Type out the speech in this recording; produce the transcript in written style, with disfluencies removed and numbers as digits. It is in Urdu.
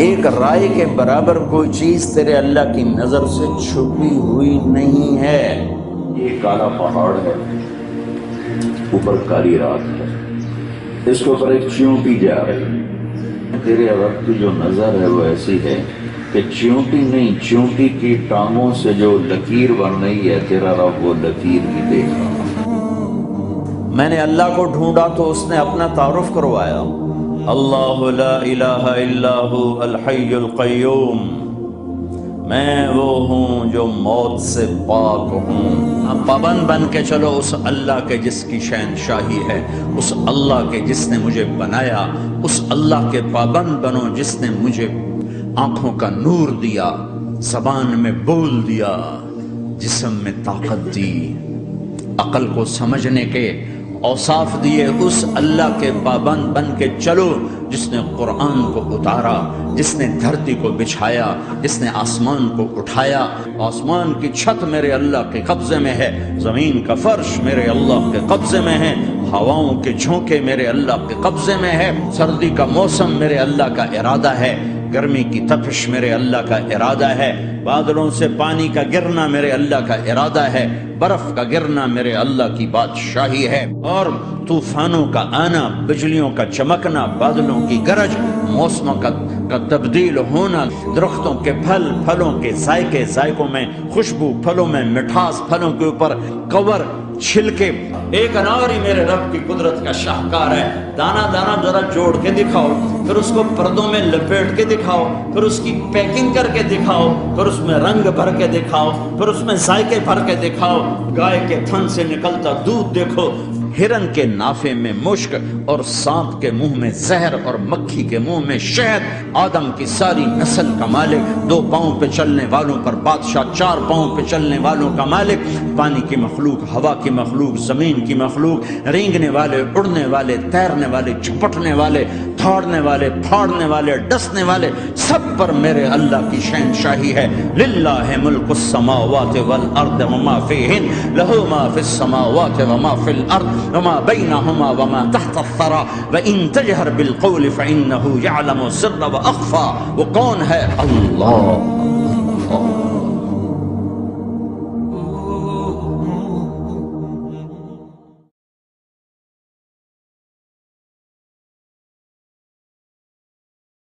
ایک رائے کے برابر کوئی چیز تیرے اللہ کی نظر سے چھپی ہوئی نہیں ہے۔ یہ کالا پہاڑ ہے، اوپر کالی رات ہے، اس کے اوپر ایک چیونٹی جا رہی ہے۔ تیرے رب کی جو نظر ہے وہ ایسی ہے کہ چیونٹی نہیں، چیونٹی کی ٹانگوں سے جو لکیر بن رہی ہے تیرا رب وہ لکیر بھی دیکھ رہا۔ میں نے اللہ کو ڈھونڈا تو اس نے اپنا تعارف کروایا، اللہ لا الہ الا ہو الحی القیوم، میں وہ ہوں جو موت سے پاک ہوں۔ اب پابند بن کے چلو اس اللہ کے جس کی شہنشاہی ہے، اس اللہ کے جس نے مجھے بنایا، اس اللہ کے پابند بنو جس نے مجھے آنکھوں کا نور دیا، زبان میں بول دیا، جسم میں طاقت دی، عقل کو سمجھنے کے اوصاف دیے۔ اس اللہ کے پابند بن کے چلو جس نے قرآن کو اتارا، جس نے دھرتی کو بچھایا، جس نے آسمان کو اٹھایا۔ آسمان کی چھت میرے اللہ کے قبضے میں ہے، زمین کا فرش میرے اللہ کے قبضے میں ہے، ہواؤں کے جھونکے میرے اللہ کے قبضے میں ہے، سردی کا موسم میرے اللہ کا ارادہ ہے، گرمی کی تپش میرے اللہ کا ارادہ ہے، بادلوں سے پانی کا گرنا میرے اللہ کا ارادہ ہے، برف کا گرنا میرے اللہ کی بادشاہی ہے، اور طوفانوں کا آنا، بجلیوں کا چمکنا، بادلوں کی گرج، موسموں کا تبدیل ہونا، درختوں کے پھل، پھلوں کے ذائقے، ذائقوں میں خوشبو، پھلوں میں مٹھاس، پھلوں کے اوپر کور، چھلکے۔ ایک انار ہی میرے رب کی قدرت کا شاہکار ہے، دانا دانا ذرا جوڑ کے دکھاؤ، پھر اس کو پردوں میں لپیٹ کے دکھاؤ، پھر اس کی پیکنگ کر کے دکھاؤ، پھر اس میں رنگ بھر کے دکھاؤ، پھر اس میں ذائقے بھر کے دکھاؤ، گائے کے تھن سے نکلتا دودھ دیکھو، ہرن کے نافے میں مشک اور سانپ کے منہ میں زہر اور مکھی کے منہ میں شہد، آدم کی ساری نسل کا مالک، 2 پاؤں پہ چلنے والوں پر بادشاہ، 4 پاؤں پہ چلنے والوں کا مالک، پانی کی مخلوق، ہوا کی مخلوق، زمین کی مخلوق، رینگنے والے، اڑنے والے، تیرنے والے، جھپٹنے والے، دھاڑنے والے، پھاڑنے والے، ڈسنے والے، سب پر میرے اللہ کی شہنشاہی ہے۔ للہ ملک السماوات والارض وما فیہن، لہ ما فی السماوات وما فی الارض وما بینہما وما تحت الثری وان تجہر بالقول فانہ یعلم السر واخفی۔ وہ کون ہے؟ اللہ۔